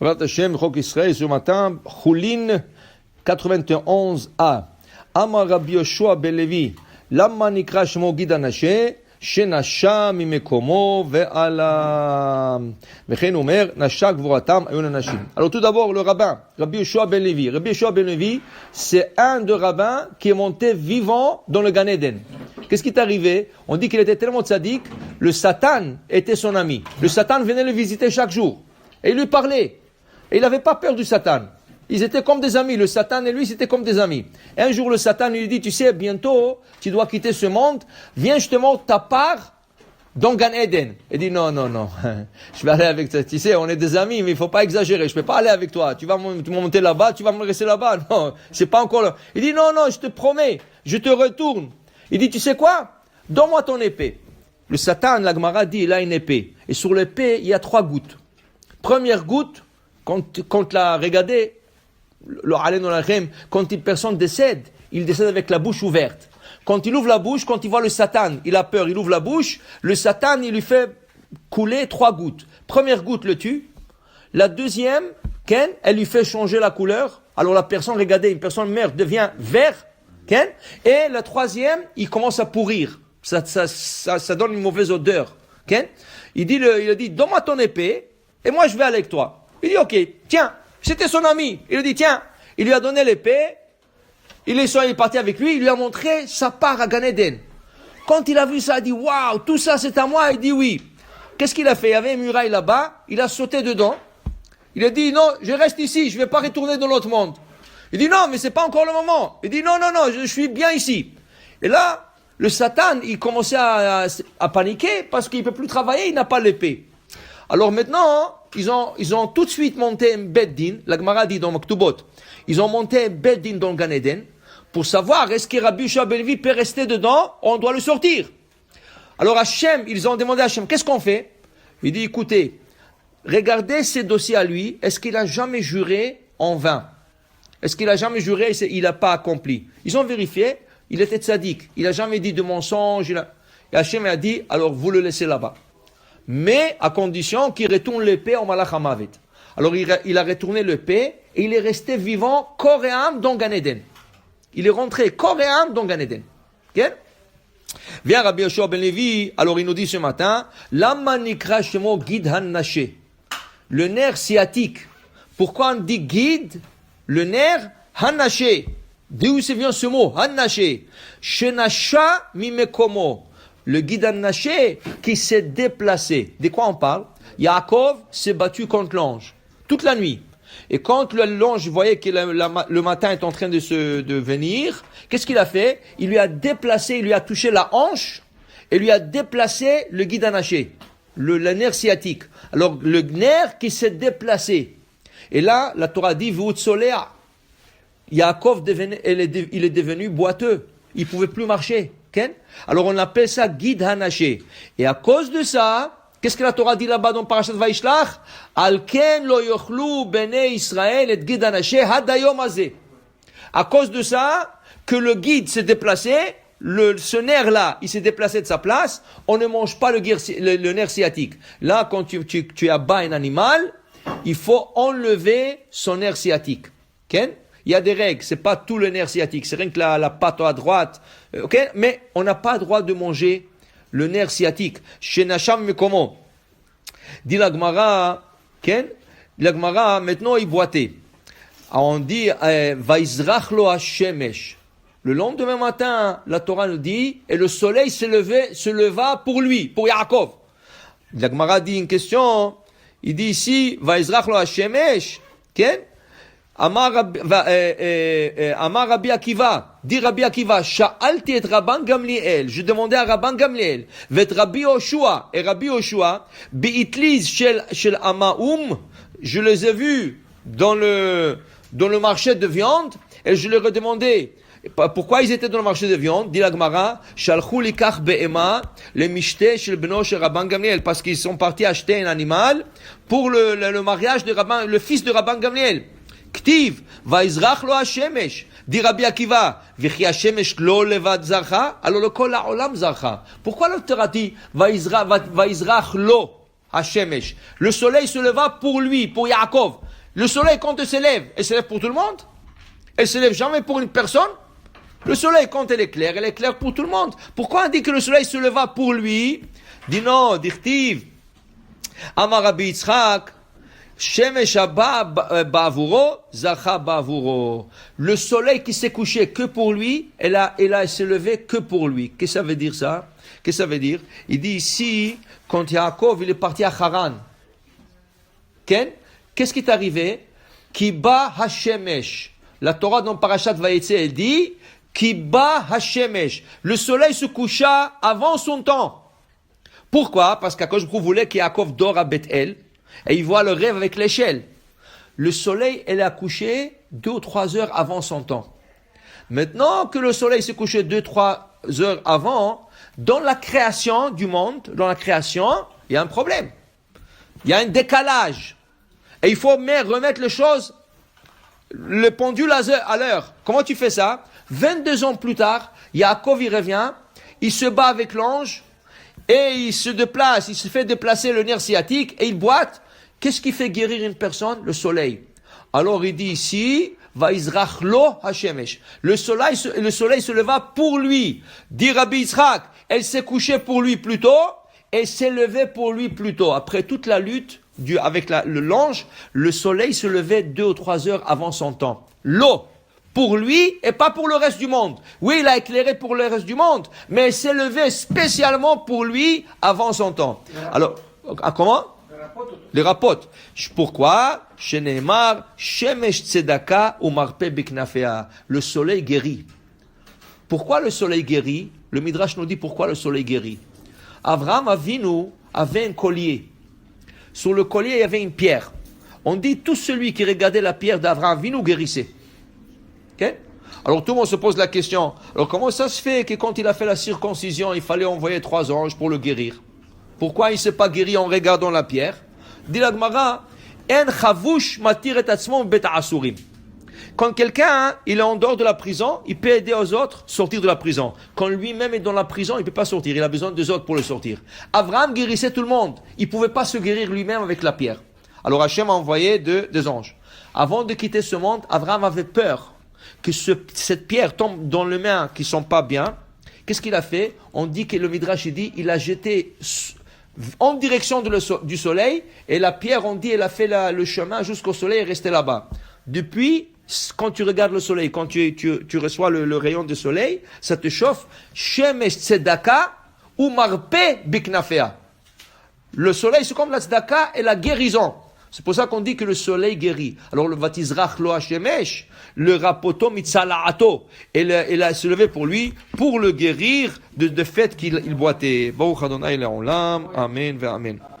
Barat Hashem, Chok Israël, ce matin, Choulin 91a. Amar Rabbi Yoshua ben Levi, Lama Nikra Shemo Gid Hanashe, שנשה ממקומו ועלה. וכן אומר, נשה גבורתם היו לנשים. Alors tout d'abord, le rabbin, Rabbi Yoshua ben Levi. Rabbi Yoshua ben Levi, c'est un des rabbins qui est monté vivant dans le Gan Eden. Qu'est-ce qui est arrivé? On dit qu'il était tellement tzaddik, le Satan était son ami. Le Satan venait le visiter chaque jour. Et il lui parlait. Et il n'avait pas peur du Satan. Ils étaient comme des amis. Le Satan et lui, c'était comme des amis. Et un jour, le Satan lui dit, tu sais, bientôt, tu dois quitter ce monde. Viens, je te montre ta part dans Gan Eden. Il dit, non. Je vais aller avec toi. Tu sais, on est des amis, mais il faut pas exagérer. Je peux pas aller avec toi. Tu vas me monter là-bas, tu vas me rester là-bas. Non, c'est pas encore là. Il dit, non, je te promets. Je te retourne. Il dit, tu sais quoi? Donne-moi ton épée. Le Satan, la Gemara dit, il a une épée. Et sur l'épée, il y a 3 gouttes. Première goutte, quand la regardez, quand une personne décède, il décède avec la bouche ouverte. Quand il ouvre la bouche, quand il voit le Satan, il a peur, il ouvre la bouche, le Satan, il lui fait couler 3 gouttes. Première goutte le tue. La deuxième, elle lui fait changer la couleur. Alors la personne, regardez, une personne meurt, devient vert. Et la troisième, il commence à pourrir. Ça donne une mauvaise odeur. Il a dit, donne-moi ton épée, et moi je vais avec toi. Il dit, ok, tiens. C'était son ami. Il lui dit, tiens, il lui a donné l'épée. Il est parti avec lui. Il lui a montré sa part à Gan Eden. Quand il a vu ça, il a dit, waouh, tout ça c'est à moi. Il dit oui. Qu'est-ce qu'il a fait? Il y avait une muraille là-bas. Il a sauté dedans. Il a dit, non, je reste ici. Je ne vais pas retourner dans l'autre monde. Il dit, non, mais c'est pas encore le moment. Il dit, non, je suis bien ici. Et là, le Satan, il commençait à paniquer parce qu'il ne peut plus travailler. Il n'a pas l'épée. Alors maintenant, ils ont tout de suite monté un Beddin, la Gemara dit dans Maktubot, ils ont monté un Beddin dans le Gan Eden pour savoir est-ce que Rabbi Yoshua ben Levi peut rester dedans, on doit le sortir. Alors Hachem, ils ont demandé à Hachem, qu'est-ce qu'on fait? Il dit, écoutez, regardez ces dossiers à lui, est-ce qu'il a jamais juré en vain? Est-ce qu'il a jamais juré et il n'a pas accompli? Ils ont vérifié, il était tzaddik, il n'a jamais dit de mensonge, et Hachem a dit, alors vous le laissez là-bas. Mais à condition qu'il retourne l'épée au Malach HaMavet. Alors il a retourné l'épée et il est resté vivant corps et âme dans Gan Eden. Il est rentré corps et âme dans Gan Eden. Okay? Viens Rabbi Yoshua ben Levi, alors il nous dit ce matin, Lama nikra shemo Gid Hanashe. Le nerf sciatique. Pourquoi on dit Gid? Le nerf Hanashe. D'où vient ce mot? Hanashe. Shenasha mimekomo. Le Gid Hanashe qui s'est déplacé. De quoi on parle? Yaakov s'est battu contre l'ange toute la nuit. Et quand l'ange voyait que le matin est en train de venir, qu'est-ce qu'il a fait? Il lui a déplacé, il lui a touché la hanche et lui a déplacé le Gid Hanashe, le nerf sciatique. Alors le nerf qui s'est déplacé. Et là, la Torah dit V'utsolea. Yaakov il est devenu boiteux. Il pouvait plus marcher. Alors on appelle ça Gid Hanashe. Et à cause de ça, qu'est-ce que la Torah dit là-bas dans Parashat Vaishlach? Al ken lo yochlu bnei Israël et Gid Hanashe had hayom hazeh. À cause de ça, que le guide s'est déplacé, ce nerf-là, il s'est déplacé de sa place, on ne mange pas le nerf sciatique. Là, quand tu abats un animal, il faut enlever son nerf sciatique. Il y a des règles, c'est pas tout le nerf sciatique, c'est rien que la patte à droite, mais on n'a pas le droit de manger le nerf sciatique. Chez Nasham Mekomo, dit la Gemara, maintenant il boitait. On dit, Vaizrach lo hashemesh. Le lendemain matin, la Torah nous dit, et le soleil se leva pour lui, pour Yaakov. La Gemara dit une question, il dit ici, Vaizrach lo hashemesh, Amar Rabbi Akiva, dit Rabbi Akiva, Sha'alti et Rabban Gamliel, je demandais à Rabban Gamliel, vet Rabbi Yoshua, et Rabbi Yoshua, bi'itliz shel Amaoum, je les ai vus dans le marché de viande, et je leur ai demandé, pourquoi ils étaient dans le marché de viande? Dit la Gemara, Shalchou likach be'ema, le mishte shel beno shel Rabban Gamliel, parce qu'ils sont partis acheter un animal pour le mariage de le fils de Rabban Gamliel. Ktiv, Vaizrach lo hashemesh, dit Rabbi Akiva, V'chi hashemesh lo levad zarcha, alors le kol ha'olam zarcha. Pourquoi le Torah dit Vaizrach lo hashemesh? Le soleil se leva pour lui, pour Yaakov. Le soleil, quand il s'élève pour tout le monde. Elle se lève jamais pour une personne. Le soleil, quand elle est claire pour tout le monde. Pourquoi on dit que le soleil se leva pour lui? Dit non, dirtiv. Amar Rabbi Yitzchak, Shemesh haba ba'avuro, zacha ba'avuro. Le soleil qui s'est couché que pour lui, elle s'est levée que pour lui. Qu'est-ce que ça veut dire ça? Qu'est-ce que ça veut dire? Il dit ici, quand Yaakov, il est parti à Haran. Qu'est-ce qui est arrivé? Kiba hashemesh. La Torah dans Parashat Vayetze, elle dit, Kiba hashemesh. Le soleil se coucha avant son temps. Pourquoi? Parce qu'Akadosh Baruch Hu voulait qu'Yaakov dort à Bethel, et il voit le rêve avec l'échelle. Le soleil, elle a couché 2 ou 3 heures avant son temps. Maintenant que le soleil s'est couché 2-3 heures avant, dans la création du monde, il y a un problème. Il y a un décalage. Et il faut remettre les choses, le pendule à l'heure. Comment tu fais ça? 22 ans plus tard, Yaakov il revient, il se bat avec l'ange, et il se déplace, il se fait déplacer le nerf sciatique, et il boite. Qu'est-ce qui fait guérir une personne? Le soleil. Alors il dit ici, Vaizrachlo Hashemesh. Le soleil se leva pour lui. Dit Rabbi Yitzchak, elle s'est couchée pour lui plus tôt, et s'est levée pour lui plus tôt. Après toute la lutte avec l'ange, le soleil se levait 2 ou 3 heures avant son temps. L'eau, pour lui et pas pour le reste du monde. Oui, il a éclairé pour le reste du monde, mais elle s'est levée spécialement pour lui avant son temps. Alors, comment? Les rapotes. Pourquoi? Sheneemar, Shemesh Tzedaka ou Marpe Biknafea. Le soleil guérit. Pourquoi le soleil guérit? Le Midrash nous dit pourquoi le soleil guérit. Avraham Avinu avait un collier. Sur le collier, il y avait une pierre. On dit tout celui qui regardait la pierre d'Avraham Avinu guérissait. Okay? Alors tout le monde se pose la question, alors comment ça se fait que quand il a fait la circoncision, il fallait envoyer 3 anges pour le guérir? Pourquoi il ne s'est pas guéri en regardant la pierre? Dit la Gemara, En chavush matir et atzmo bet asurim. Quand quelqu'un il est en dehors de la prison, il peut aider aux autres sortir de la prison. Quand lui-même est dans la prison, il ne peut pas sortir. Il a besoin des autres pour le sortir. Abraham guérissait tout le monde. Il ne pouvait pas se guérir lui-même avec la pierre. Alors Hachem a envoyé des anges. Avant de quitter ce monde, Abraham avait peur que cette pierre tombe dans les mains qui ne sont pas bien. Qu'est-ce qu'il a fait? On dit que le Midrash dit il a jeté en direction du soleil, et la pierre, on dit, elle a fait le chemin jusqu'au soleil et est restée là-bas. Depuis, quand tu regardes le soleil, quand tu reçois le rayon du soleil, ça te chauffe. Shemesh tzedaka ou marpe biknafea. Le soleil, c'est comme la tzedaka et la guérison. C'est pour ça qu'on dit que le soleil guérit. Alors le vatizrach lo hashemesh, le rapoto mitzalaato, elle a se levé pour lui, pour le guérir de fait qu'il boitait. Baruch Adonai le'olam, amen ve amen.